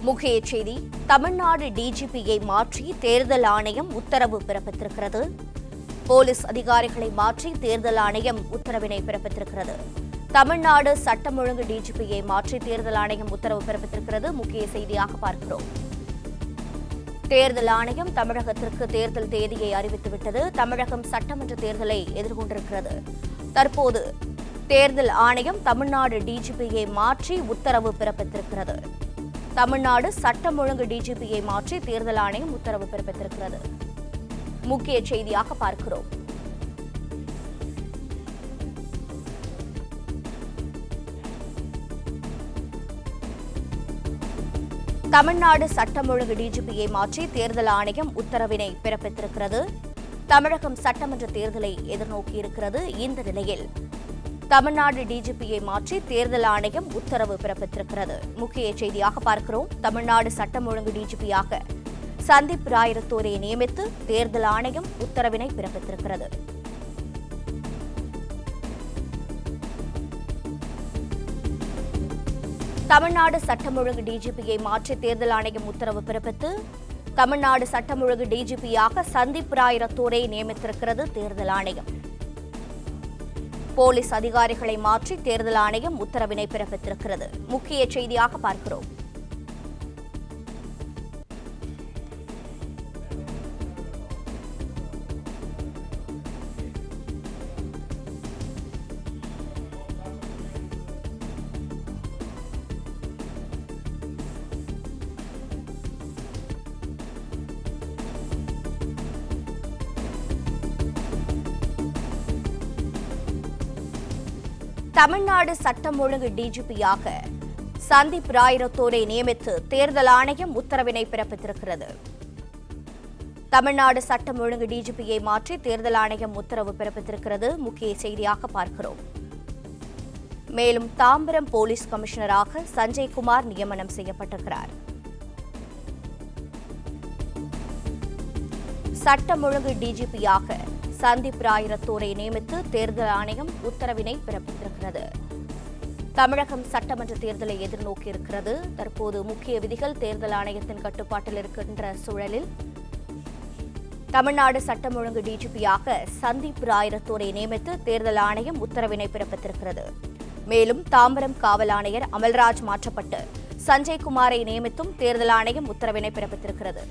முக்கிய செய்தி. தமிழ்நாடு டிஜிபியை மாற்றி தேர்தல் ஆணையம் உத்தரவு பிறப்பித்திருக்கிறது. போலீஸ் அதிகாரிகளை மாற்றி தேர்தல் ஆணையம் உத்தரவினை பிறப்பித்திருக்கிறது. தமிழ்நாடு சட்டம் ஒழுங்கு டிஜிபியை மாற்றி தேர்தல் ஆணையம் உத்தரவு பிறப்பித்திருக்கிறது. முக்கிய செய்தியாக பார்க்கிறோம். தேர்தல் ஆணையம் தமிழகத்திற்கு தேர்தல் தேதியை அறிவித்துவிட்டது. தமிழகம் சட்டமன்ற தேர்தலை எதிர்கொண்டிருக்கிறது. தற்போது தேர்தல் ஆணையம் தமிழ்நாடு டிஜிபியை மாற்றி உத்தரவு பிறப்பித்திருக்கிறது. தமிழ்நாடு சட்டம் ஒழுங்கு டிஜிபியை மாற்றி தேர்தல் ஆணையம் உத்தரவு பிறப்பித்திருக்கிறது. முக்கிய செய்தியாக பார்க்கிறோம். தமிழ்நாடு சட்டம் ஒழுங்கு டிஜிபியை மாற்றி தேர்தல் ஆணையம் உத்தரவினை பிறப்பித்திருக்கிறது. தமிழகம் சட்டமன்ற தேர்தலை எதிர்நோக்கியிருக்கிறது. இந்த நிலையில் தமிழ்நாடு டிஜிபியை மாற்றி தேர்தல் ஆணையம் உத்தரவு பிறப்பித்திருக்கிறது. முக்கிய செய்தியாக பார்க்கிறோம். தமிழ்நாடு சட்டம் ஒழுங்கு டிஜிபியாக சந்தீப் ராயரத்தோரை நியமித்து தேர்தல் ஆணையம் உத்தரவினை பிறப்பித்திருக்கிறது. தமிழ்நாடு சட்டம் ஒழுங்கு டிஜிபியை மாற்றி தேர்தல் ஆணையம் உத்தரவு பிறப்பித்து தமிழ்நாடு சட்டம் ஒழுங்கு டிஜிபியாக சந்தீப் ராயரத்தோரை நியமித்திருக்கிறது தேர்தல் ஆணையம். போலீஸ் அதிகாரிகளை மாற்றி தேர்தல் ஆணையம் உத்தரவினை பிறப்பித்திருக்கிறது. முக்கிய செய்தியாக பார்க்கிறோம். தமிழ்நாடு சட்டம் ஒழுங்கு டிஜிபியாக சந்தீப் ராயரத்தோரை நியமித்து தேர்தல் ஆணையம் உத்தரவினை பிறப்பித்திருக்கிறது. தமிழ்நாடு சட்டம் ஒழுங்கு டிஜிபியை மாற்றி தேர்தல் ஆணையம் உத்தரவு பிறப்பித்திருக்கிறது. முக்கிய செய்தியாக பார்க்கிறோம். மேலும் தாம்பரம் போலீஸ் கமிஷனராக சஞ்சய் குமார் நியமனம் செய்யப்பட்டிருக்கிறார். சட்டம் ஒழுங்கு டிஜிபியாக சந்தீப் ராயரத்தோரை நியமித்து தேர்தல் ஆணையம் உத்தரவினை பிறப்பித்திருக்கிறது. தமிழகம் சட்டமன்ற தேர்தலை எதிர்நோக்கியிருக்கிறது. தற்போது முக்கிய விதிகள் தேர்தல் ஆணையத்தின் கட்டுப்பாட்டில் இருக்கின்ற சூழலில் தமிழ்நாடு சட்டம் ஒழுங்கு டிஜிபியாக சந்தீப் ராயரத்தோரை நியமித்து தேர்தல் ஆணையம் உத்தரவினை பிறப்பித்திருக்கிறது. மேலும் தாம்பரம் காவல் ஆணையர் அமல்ராஜ் மாற்றப்பட்டு சஞ்சய் குமாரை நியமித்தும் தேர்தல் ஆணையம் உத்தரவினை பிறப்பித்திருக்கிறது.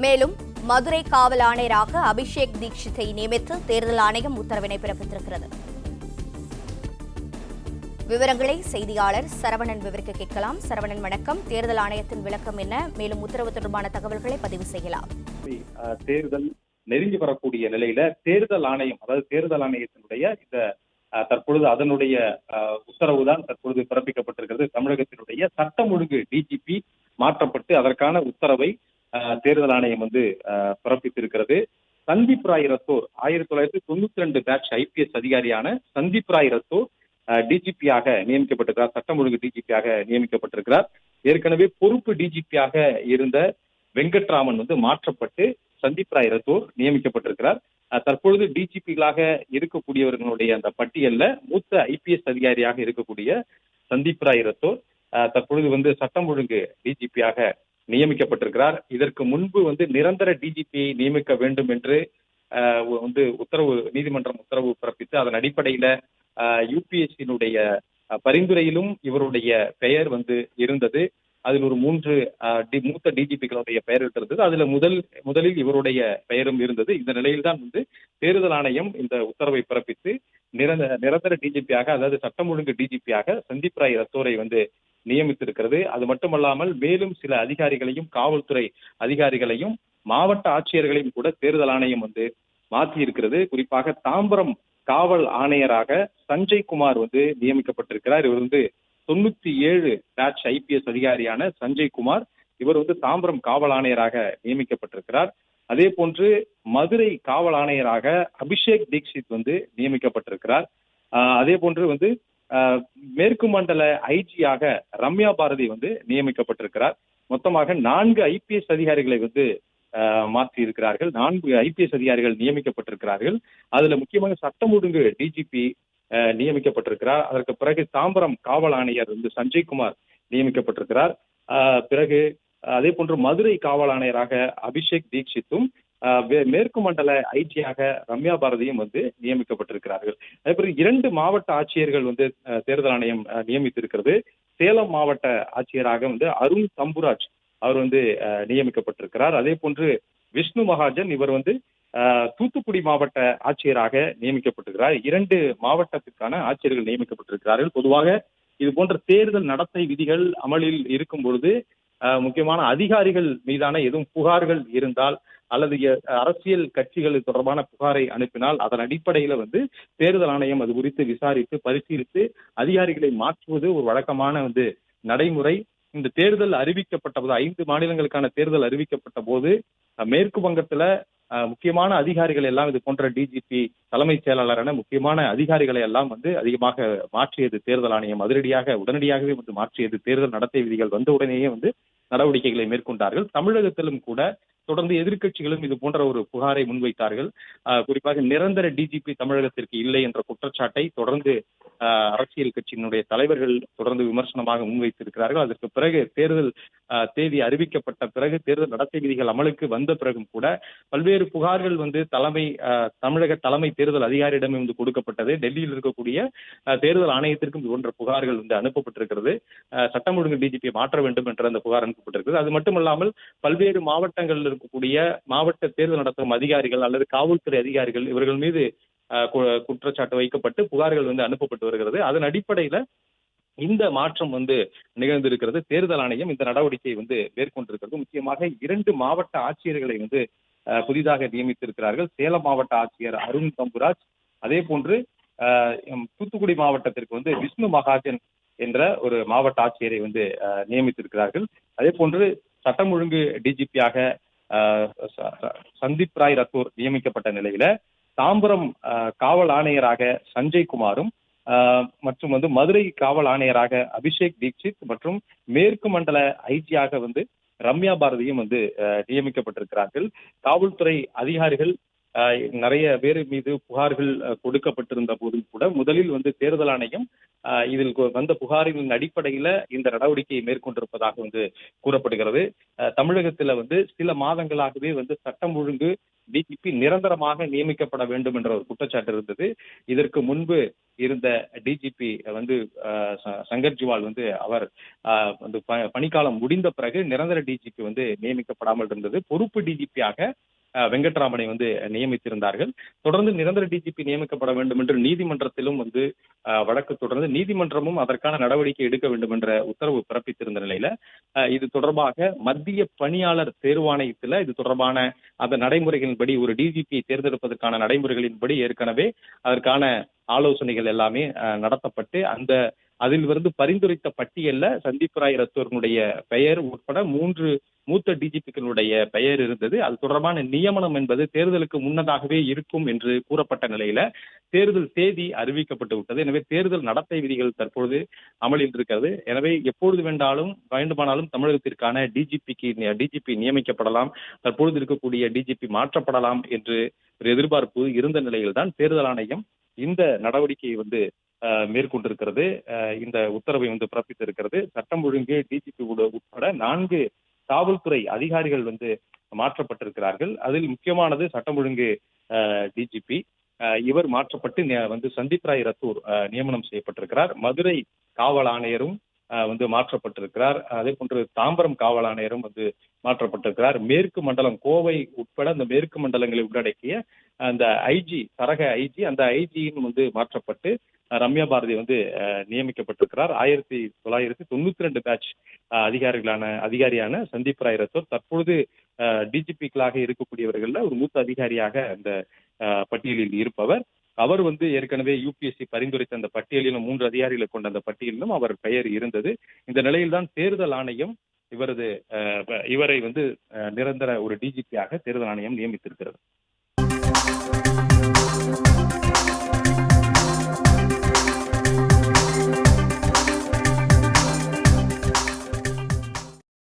மேலும் மதுரை காவல் ஆணையராக அபிஷேக் தீக்ஷித்தை நியமித்து தேர்தல் ஆணையம் உத்தரவினை பிறப்பித்திருக்கிறது. விவரங்களை செய்தியாளர் சரவணன் விவரிக்க கேட்கலாம். சரவணன் வணக்கம். தேர்தல் ஆணையத்தின் விளக்கம் என்ன? மேலும் உத்தரவு தொடர்பான தகவல்களை பதிவு செய்யலாம். தேர்தல் நெருங்கி வரக்கூடிய நிலையில தேர்தல் ஆணையம், அதாவது தேர்தல் ஆணையத்தினுடைய இந்த தற்பொழுது அதனுடைய உத்தரவு தான் தற்பொழுது பிறப்பிக்கப்பட்டிருக்கிறது. தமிழகத்தினுடைய சட்டம் ஒழுங்கு டிஜிபி மாற்றப்பட்டு அதற்கான உத்தரவை தேர்தல் ஆணையம் பிறப்பித்திருக்கிறது. சந்தீப் ராய் ரத்தோர் 1992 பேட்ச் IPS அதிகாரியான சந்தீப் ராய் ரத்தோர் டிஜிபியாக நியமிக்கப்பட்டிருக்கிறார். சட்டம் ஒழுங்கு டிஜிபியாக நியமிக்கப்பட்டிருக்கிறார். ஏற்கனவே பொறுப்பு டிஜிபியாக இருந்த வெங்கட்ராமன் மாற்றப்பட்டு சந்தீப் ராய் ரத்தோர் நியமிக்கப்பட்டிருக்கிறார். தற்பொழுது டிஜிபிகளாக இருக்கக்கூடியவர்களுடைய அந்த பட்டியல்ல மூத்த IPS அதிகாரியாக இருக்கக்கூடிய சந்தீப் ராய் ரத்தோர் தற்பொழுது சட்டம் ஒழுங்கு டிஜிபியாக நியமிக்கப்பட்டிருக்கிறார். இதற்கு முன்பு நிரந்தர டிஜிபியை நியமிக்க வேண்டும் என்று நீதிமன்றம் உத்தரவு பிறப்பித்து அதன் அடிப்படையில UPSC பரிந்துரையிலும் இவருடைய பெயர் இருந்தது. அதில் ஒரு 3 மூத்த டிஜிபிகளுடைய பெயர் இருந்தது. அதுல முதலில் இவருடைய பெயரும் இருந்தது. இந்த நிலையில்தான் தேர்தல் ஆணையம் இந்த உத்தரவை பிறப்பித்து நிரந்தர டிஜிபியாக, அதாவது சட்டம் ஒழுங்கு டிஜிபியாக சந்தீப் ராய் ரத்தோரை நியமித்திருக்கிறது. அது மட்டுமல்லாமல் மேலும் சில அதிகாரிகளையும், காவல்துறை அதிகாரிகளையும், மாவட்ட ஆட்சியர்களையும் கூட தேர்தல் ஆணையம் மாற்றி இருக்கிறது. குறிப்பாக தாம்பரம் காவல் ஆணையராக சஞ்சய் குமார் நியமிக்கப்பட்டிருக்கிறார். இவர் 97 பேட்ச் IPS அதிகாரியான சஞ்சய் குமார் இவர் தாம்பரம் காவல் ஆணையராக நியமிக்கப்பட்டிருக்கிறார். அதே போன்று மதுரை காவல் ஆணையராக அபிஷேக் தீக்ஷித் நியமிக்கப்பட்டிருக்கிறார். அதே போன்று மேற்கு மண்டல ஐஜியாக ரம்யா பாரதி நியமிக்கப்பட்டிருக்கிறார். மொத்தமாக 4 ஐபிஎஸ் அதிகாரிகளை வந்து மாற்றி இருக்கிறார்கள். 4 ஐபிஎஸ் அதிகாரிகள் நியமிக்கப்பட்டிருக்கிறார்கள். அதுல முக்கியமாக சட்டம் ஒழுங்கு டிஜிபி நியமிக்கப்பட்டிருக்கிறார். அதற்கு பிறகு தாம்பரம் காவல் ஆணையர் வந்து சஞ்சய்குமார் நியமிக்கப்பட்டிருக்கிறார். பிறகு அதே போன்று மதுரை காவல் ஆணையராக அபிஷேக் தீக்ஷித்தும் மேற்கு மண்டல ஐஜியாக ரம்யா பாரதியும் வந்து நியமிக்கப்பட்டிருக்கிறார்கள். அதே பிறகு 2 மாவட்ட ஆட்சியர்கள் வந்து தேர்தல் ஆணையம் நியமித்திருக்கிறது. சேலம் மாவட்ட ஆட்சியராக வந்து அருண் தம்புராஜ் அவர் வந்து நியமிக்கப்பட்டிருக்கிறார். அதே போன்று விஷ்ணு மகாஜன் இவர் வந்து தூத்துக்குடி மாவட்ட ஆட்சியராக நியமிக்கப்பட்டிருக்கிறார். 2 மாவட்டத்திற்கான ஆட்சியர்கள் நியமிக்கப்பட்டிருக்கிறார்கள். பொதுவாக இது போன்ற தேர்தல் நடத்தை விதிகள் அமலில் இருக்கும் பொழுது முக்கியமான அதிகாரிகள் மீதான எதுவும் புகார்கள் இருந்தால் அல்லது அரசியல் கட்சிகள் தொடர்பான புகாரை அனுப்பினால் அதன் அடிப்படையில வந்து தேர்தல் ஆணையம் அது குறித்து விசாரித்து பரிசீலித்து அதிகாரிகளை மாற்றுவது ஒரு வழக்கமான வந்து நடைமுறை. இந்த தேர்தல் அறிவிக்கப்பட்ட போது 5 மாநிலங்களுக்கான தேர்தல் அறிவிக்கப்பட்ட போது மேற்கு வங்கத்துல முக்கியமான அதிகாரிகள் எல்லாம் இது போன்ற டிஜிபி தலைமைச் செயலாளர் என முக்கியமான அதிகாரிகளை எல்லாம் வந்து அதிகமாக மாற்றியது தேர்தல் ஆணையம். உடனடியாகவே வந்து மாற்றியது. தேர்தல் நடத்தை விதிகள் வந்த உடனேயே வந்து நடவடிக்கைகளை மேற்கொண்டார்கள். தமிழகத்திலும் கூட தொடர்ந்து எதிர்க்கட்சிகளும் இது போன்ற ஒரு புகாரை முன்வைத்தார்கள். குறிப்பாக நிரந்தர டிஜிபி தமிழகத்திற்கு இல்லை என்ற குற்றச்சாட்டை தொடர்ந்து அரசியல் கட்சியினுடைய தலைவர்கள் தொடர்ந்து விமர்சனமாக முன்வைத்திருக்கிறார்கள். அதற்கு பிறகு தேர்தல் தேதி அறிவிக்கப்பட்ட பிறகு தேர்தல் நடத்தை விதிகள் அமலுக்கு வந்த பிறகும் கூட பல்வேறு புகார்கள் வந்து தமிழக தலைமை தேர்தல் அதிகாரியிடம் வந்து கொடுக்கப்பட்டது. டெல்லியில் இருக்கக்கூடிய தேர்தல் ஆணையத்திற்கும் இது போன்ற புகார்கள் வந்து அனுப்பப்பட்டிருக்கிறது. சட்டம் ஒழுங்கு டிஜிபியை மாற்ற வேண்டும் என்ற அந்த புகார் அனுப்பப்பட்டிருக்கிறது. அது மட்டுமல்லாமல் பல்வேறு மாவட்டங்களில் இருக்கக்கூடிய மாவட்ட தேர்தல் நடத்தும் அதிகாரிகள் அல்லது காவல்துறை அதிகாரிகள் இவர்கள் மீது குற்றச்சாட்டு வைக்கப்பட்டு புகார்கள் வந்து அனுப்பப்பட்டு வருகிறது. அதன் அடிப்படையில இந்த மாற்றம் வந்து நிகழ்ந்திருக்கிறது. தேர்தல் ஆணையம் இந்த நடவடிக்கையை வந்து மேற்கொண்டிருக்கிறது. முக்கியமாக 2 மாவட்ட ஆட்சியர்களை வந்து புதிதாக நியமித்திருக்கிறார்கள். சேலம் மாவட்ட ஆட்சியர் அருண் தம்புராஜ், அதே போன்று தூத்துக்குடி மாவட்டத்திற்கு வந்து விஷ்ணு மகாஜன் என்ற ஒரு மாவட்ட ஆட்சியரை வந்து நியமித்திருக்கிறார்கள். அதே போன்று சட்டம் ஒழுங்கு டிஜிபியாக சந்தீப் ராய் ரத்தோர் நியமிக்கப்பட்ட நிலையில தாம்பரம் காவல் ஆணையராக சஞ்சய்குமாரும் மற்றும் வந்து மதுரை காவல் ஆணையராக அபிஷேக் தீக்ஷித் மற்றும் மேற்கு மண்டல ஐஜியாக வந்து ரம்யா பாரதியும் வந்து நியமிக்கப்பட்டிருக்கிறார்கள். காவல்துறை அதிகாரிகள் நிறைய பேர் மீது புகார்கள் கொடுக்கப்பட்டிருந்த போதும் கூட முதலில் வந்து தேர்தல் ஆணையம் இதில் வந்த புகாரின் அடிப்படையில இந்த நடவடிக்கையை மேற்கொண்டிருப்பதாக வந்து கூறப்படுகிறது. தமிழகத்துல வந்து சில மாதங்களாகவே வந்து சட்டம் ஒழுங்கு டிஜிபி நிரந்தரமாக நியமிக்கப்பட வேண்டும் என்ற ஒரு குற்றச்சாட்டு இருந்தது. இதற்கு முன்பு இருந்த டிஜிபி வந்து சங்கர் ஜிவால் வந்து அவர் வந்து பணிக்காலம் முடிந்த பிறகு நிரந்தர டிஜிபி வந்து நியமிக்கப்படாமல் இருந்தது. பொறுப்பு டிஜிபியாக வெங்கட்ராமனை வந்து நியமித்திருந்தார்கள். தொடர்ந்து நிரந்தர டிஜிபி நியமிக்கப்பட வேண்டும் என்று நீதிமன்றத்திலும் வந்து வழக்கு தொடர்ந்து நீதிமன்றமும் அதற்கான நடவடிக்கை எடுக்க வேண்டும் என்ற உத்தரவு பிறப்பித்திருந்த நிலையில இது தொடர்பாக மத்திய பணியாளர் தேர்வாணையத்துல இது தொடர்பான அந்த நடைமுறைகளின்படி ஒரு டிஜிபியை தேர்ந்தெடுப்பதற்கான நடைமுறைகளின்படி ஏற்கனவே அதற்கான ஆலோசனைகள் எல்லாமே நடத்தப்பட்டு அதில் இருந்து பரிந்துரைத்த பட்டியல்ல சந்தீப் ராய் ரத்தோருடைய பெயர் உட்பட 3 மூத்த டிஜிபிக்களுடைய பெயர் இருந்தது. அது தொடர்பான நியமனம் என்பது தேர்தலுக்கு முன்னதாகவே இருக்கும் என்று கூறப்பட்ட நிலையில தேர்தல் தேதி அறிவிக்கப்பட்டு விட்டது. எனவே தேர்தல் நடத்தை விதிகள் தற்பொழுது அமலில் இருக்கிறது. எனவே எப்பொழுது வேண்டுமானாலும் தமிழகத்திற்கான டிஜிபி நியமிக்கப்படலாம், தற்பொழுது இருக்கக்கூடிய டிஜிபி மாற்றப்படலாம் என்று ஒரு எதிர்பார்ப்பு இருந்த நிலையில்தான் தேர்தல் ஆணையம் இந்த நடவடிக்கையை வந்து மேற்கொண்டிருக்கிறது. இந்த உத்தரவை வந்து பிறப்பித்திருக்கிறது. சட்டம் ஒழுங்கு டிஜிபி உட்பட 4 காவல்துறை அதிகாரிகள் வந்து மாற்றப்பட்டிருக்கிறார்கள். அதில் முக்கியமானது சட்டம் ஒழுங்கு டிஜிபி இவர் மாற்றப்பட்டு வந்து சந்தீப் ராய் ரத்தோர் நியமனம் செய்யப்பட்டிருக்கிறார். மதுரை காவல் ஆணையரும் வந்து மாற்றப்பட்டிருக்கிறார். அதே போன்று தாம்பரம் காவல் ஆணையரும் வந்து மாற்றப்பட்டிருக்கிறார். மேற்கு மண்டலம் கோவை உட்பட அந்த மேற்கு மண்டலங்களை உள்ளடக்கிய அந்த ஐஜி சரக ஐஜி அந்த ஐஜியும் வந்து மாற்றப்பட்டு ரம்யா பாரதி வந்து நியமிக்கப்பட்டிருக்கிறார். 1992 பேட்ச் அதிகாரியான சந்தீப் ராய் ரத்தோர் தற்பொழுது டிஜிபிக்களாக இருக்கக்கூடியவர்கள்ல ஒரு மூத்த அதிகாரியாக அந்த பட்டியலில் இருப்பவர். அவர் வந்து ஏற்கனவே யூபிஎஸ்சி பரிந்துரைத்த அந்த பட்டியலிலும் 3 அதிகாரிகளை கொண்ட அந்த பட்டியலிலும் அவர் பெயர் இருந்தது. இந்த நிலையில்தான் தேர்தல் ஆணையம் இவரை வந்து நிரந்தர ஒரு டிஜிபியாக தேர்தல் ஆணையம் நியமித்திருக்கிறது.